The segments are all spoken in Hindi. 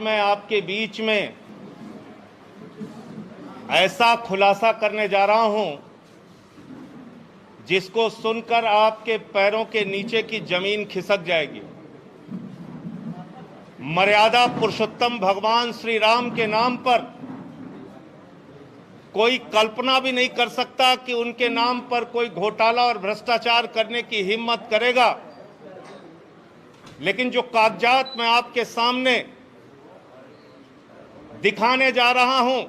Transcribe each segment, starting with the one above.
मैं आपके बीच में ऐसा खुलासा करने जा रहा हूं जिसको सुनकर आपके पैरों के नीचे की जमीन खिसक जाएगी। मर्यादा पुरुषोत्तम भगवान श्री राम के नाम पर कोई कल्पना भी नहीं कर सकता कि उनके नाम पर कोई घोटाला और भ्रष्टाचार करने की हिम्मत करेगा। लेकिन जो कागजात मैं आपके सामने दिखाने जा रहा हूं,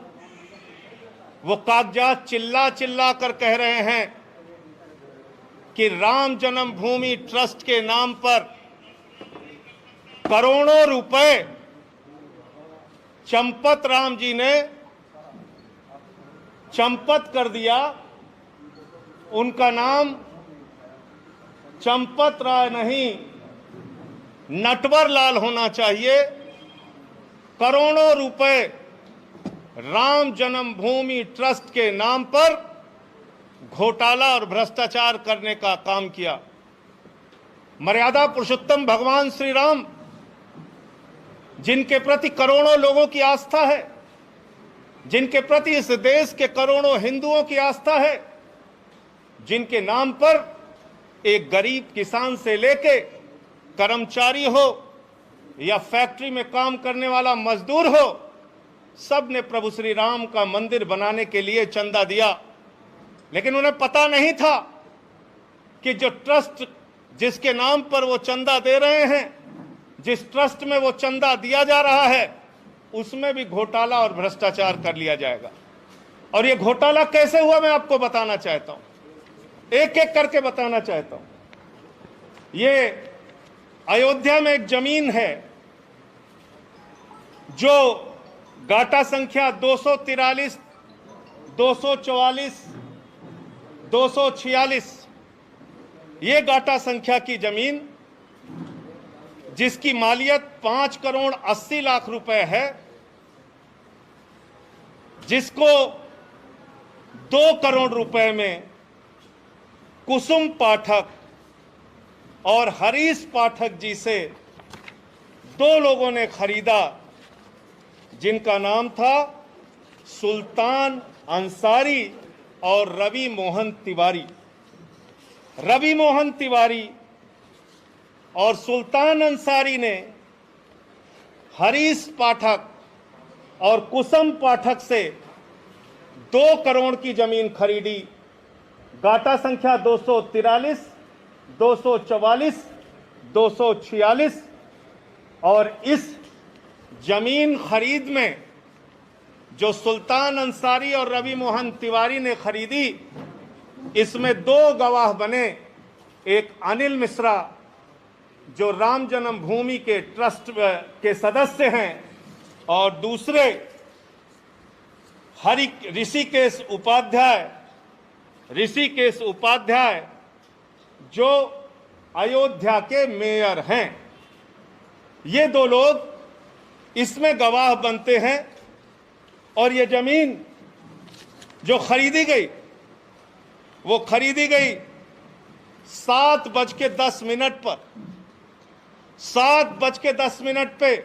वो कागजात चिल्ला चिल्ला कर कह रहे हैं कि राम जन्मभूमि ट्रस्ट के नाम पर करोड़ों रुपए चंपत राम जी ने चंपत कर दिया। उनका नाम चंपत राय नहीं, नटवर लाल होना चाहिए। करोड़ों रुपए राम जन्मभूमि ट्रस्ट के नाम पर घोटाला और भ्रष्टाचार करने का काम किया। मर्यादा पुरुषोत्तम भगवान श्री राम, जिनके प्रति करोड़ों लोगों की आस्था है, जिनके प्रति इस देश के करोड़ों हिंदुओं की आस्था है, जिनके नाम पर एक गरीब किसान से लेके कर्मचारी हो या फैक्ट्री में काम करने वाला मजदूर हो, सब ने प्रभु श्री राम का मंदिर बनाने के लिए चंदा दिया। लेकिन उन्हें पता नहीं था कि जो ट्रस्ट जिसके नाम पर वो चंदा दे रहे हैं, जिस ट्रस्ट में वो चंदा दिया जा रहा है, उसमें भी घोटाला और भ्रष्टाचार कर लिया जाएगा। और ये घोटाला कैसे हुआ मैं आपको बताना चाहता हूं, एक एक करके बताना चाहता हूं। ये अयोध्या में एक जमीन है जो गाटा संख्या 243, 244, 246, ये गाटा संख्या की जमीन जिसकी मालियत 5 करोड़ 80 लाख रुपए है, जिसको 2 करोड़ रुपए में कुसुम पाठक और हरीश पाठक जी से 2 लोगों ने खरीदा, जिनका नाम था सुल्तान अंसारी और रवि मोहन तिवारी। रवि मोहन तिवारी और सुल्तान अंसारी ने हरीश पाठक और कुसुम पाठक से 2 करोड़ की जमीन खरीदी। गाटा संख्या 243, 244, 246। और इस जमीन खरीद में जो सुल्तान अंसारी और रवि मोहन तिवारी ने खरीदी, इसमें 2 गवाह बने। एक अनिल मिश्रा जो राम जन्मभूमि के ट्रस्ट के सदस्य हैं, और दूसरे ऋषिकेश उपाध्याय जो अयोध्या के मेयर हैं। ये 2 लोग इसमें गवाह बनते हैं। और ये जमीन जो खरीदी गई, वो खरीदी गई 7:10 पर। 7:10 पे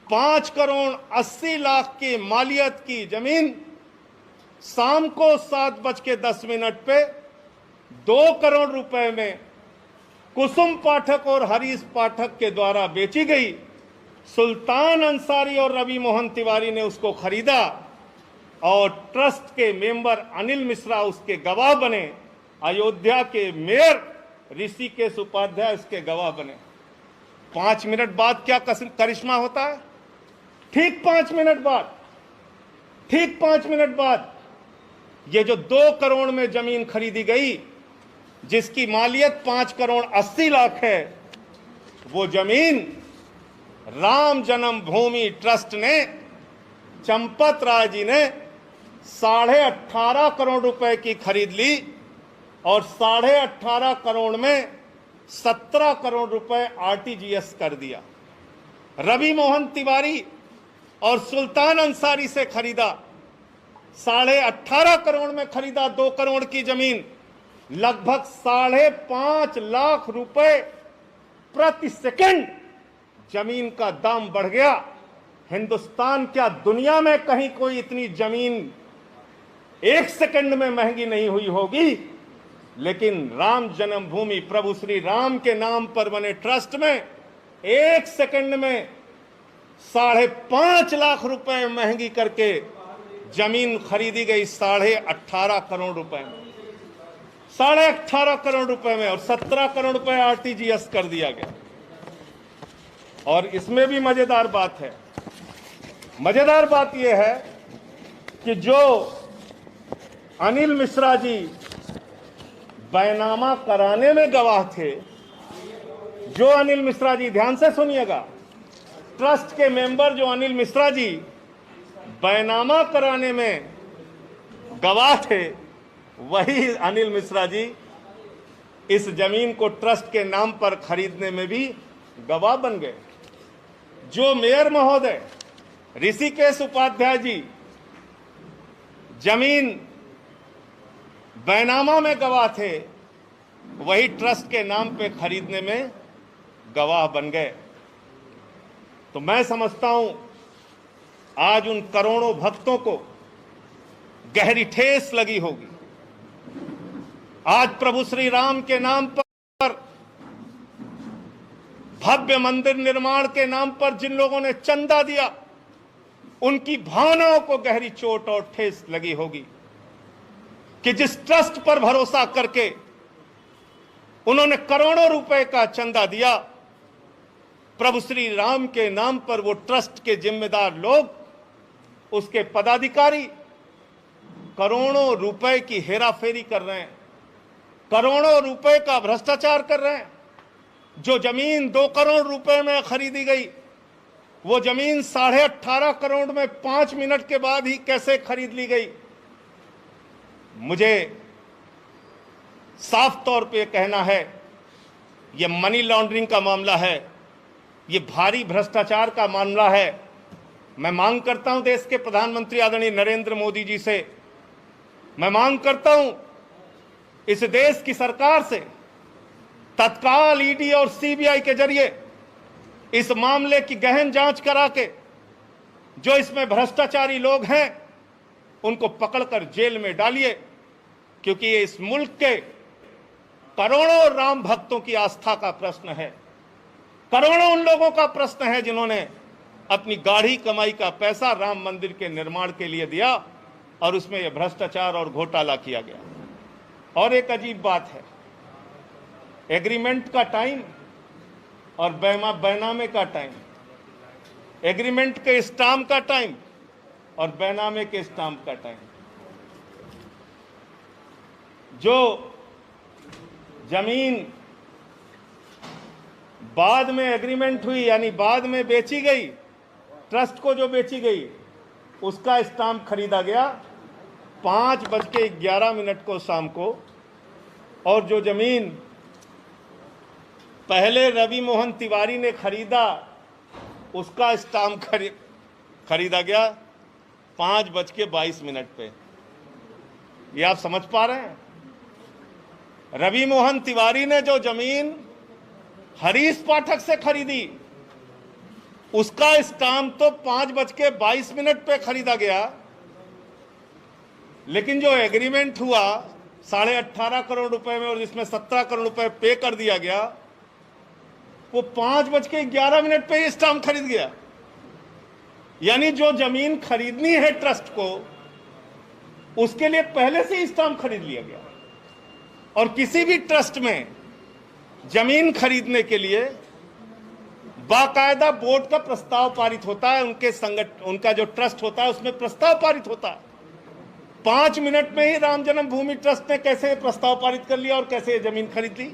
5 करोड़ 80 लाख की मालियत की जमीन शाम को 7:10 पे 2 करोड़ रुपए में कुसुम पाठक और हरीश पाठक के द्वारा बेची गई। सुल्तान अंसारी और रवि मोहन तिवारी ने उसको खरीदा और ट्रस्ट के मेंबर अनिल मिश्रा उसके गवाह बने। अयोध्या के मेयर ऋषिकेश उपाध्याय उसके गवाह बने। 5 मिनट बाद क्या करिश्मा होता है? ठीक 5 मिनट बाद ये जो 2 करोड़ में जमीन खरीदी गई, जिसकी मालियत 5 करोड़ 80 लाख है, वो जमीन राम जन्मभूमि ट्रस्ट ने, चंपत राय जी ने 18.5 करोड़ रुपए की खरीद ली। और 18.5 करोड़ में 17 करोड़ रुपए आरटीजीएस कर दिया। रवि मोहन तिवारी और सुल्तान अंसारी से खरीदा, 18.5 करोड़ में खरीदा 2 करोड़ की जमीन, लगभग 5.5 लाख रुपए प्रति सेकंड जमीन का दाम बढ़ गया। हिंदुस्तान क्या दुनिया में कहीं कोई इतनी जमीन एक सेकंड में महंगी नहीं हुई होगी, लेकिन राम जन्मभूमि प्रभु श्री राम के नाम पर बने ट्रस्ट में एक सेकंड में 5.5 लाख रुपए महंगी करके जमीन खरीदी गई 18.5 करोड़ रुपए में, 18.5 करोड़ रुपए में, और 17 करोड़ रुपए आरटीजीएस कर दिया गया। और इसमें भी मजेदार बात है, मजेदार बात यह है कि जो अनिल मिश्रा जी बैनामा कराने में गवाह थे, जो अनिल मिश्रा जी, ध्यान से सुनिएगा, ट्रस्ट के मेंबर जो अनिल मिश्रा जी बैनामा कराने में गवाह थे, वही अनिल मिश्रा जी इस जमीन को ट्रस्ट के नाम पर खरीदने में भी गवाह बन गए। जो मेयर महोदय ऋषिकेश उपाध्याय जी जमीन बैनामा में गवाह थे, वही ट्रस्ट के नाम पे खरीदने में गवाह बन गए। तो मैं समझता हूं आज उन करोड़ों भक्तों को गहरी ठेस लगी होगी। आज प्रभु श्री राम के नाम पर, भव्य मंदिर निर्माण के नाम पर जिन लोगों ने चंदा दिया, उनकी भावनाओं को गहरी चोट और ठेस लगी होगी कि जिस ट्रस्ट पर भरोसा करके उन्होंने करोड़ों रुपए का चंदा दिया, प्रभु श्री राम के नाम पर वो ट्रस्ट के जिम्मेदार लोग, उसके पदाधिकारी करोड़ों रुपए की हेराफेरी कर रहे हैं, करोड़ों रुपए का भ्रष्टाचार कर रहे हैं। जो जमीन 2 करोड़ रुपए में खरीदी गई, वो जमीन 18.5 करोड़ में 5 मिनट के बाद ही कैसे खरीद ली गई। मुझे साफ तौर पे कहना है, ये मनी लॉन्ड्रिंग का मामला है, ये भारी भ्रष्टाचार का मामला है। मैं मांग करता हूं देश के प्रधानमंत्री आदरणीय नरेंद्र मोदी जी से, मैं मांग करता हूं इस देश की सरकार से, तत्काल ईडी और सीबीआई के जरिए इस मामले की गहन जांच करा के जो इसमें भ्रष्टाचारी लोग हैं उनको पकड़कर जेल में डालिए, क्योंकि ये इस मुल्क के करोड़ों राम भक्तों की आस्था का प्रश्न है, करोड़ों उन लोगों का प्रश्न है जिन्होंने अपनी गाढ़ी कमाई का पैसा राम मंदिर के निर्माण के लिए दिया और उसमें यह भ्रष्टाचार और घोटाला किया गया। और एक अजीब बात है, एग्रीमेंट का टाइम और बैनामे का टाइम, एग्रीमेंट के स्टाम्प का टाइम और बैनामे के स्टाम्प का टाइम। जो जमीन बाद में एग्रीमेंट हुई, यानी बाद में बेची गई, ट्रस्ट को जो बेची गई, उसका स्टाम्प खरीदा गया 5:11 को शाम को, और जो जमीन पहले रवि मोहन तिवारी ने खरीदा, उसका स्टाम्प खरीदा गया 5:22 पे। ये आप समझ पा रहे हैं? रवि मोहन तिवारी ने जो जमीन हरीश पाठक से खरीदी, उसका स्टाम्प तो 5:22 पे खरीदा गया, लेकिन जो एग्रीमेंट हुआ 18.5 करोड़ रुपए में और जिसमें 17 करोड़ रुपए पे कर दिया गया, वो 5:11 पे ही स्टाम्प खरीद गया। यानी जो जमीन खरीदनी है ट्रस्ट को, उसके लिए पहले से ही स्टाम्प खरीद लिया गया। और किसी भी ट्रस्ट में जमीन खरीदने के लिए बाकायदा बोर्ड का प्रस्ताव पारित होता है, उनका जो ट्रस्ट होता है उसमें प्रस्ताव पारित होता है। 5 मिनट में ही राम जन्मभूमि ट्रस्ट ने कैसे प्रस्ताव पारित कर लिया और कैसे जमीन खरीद ली।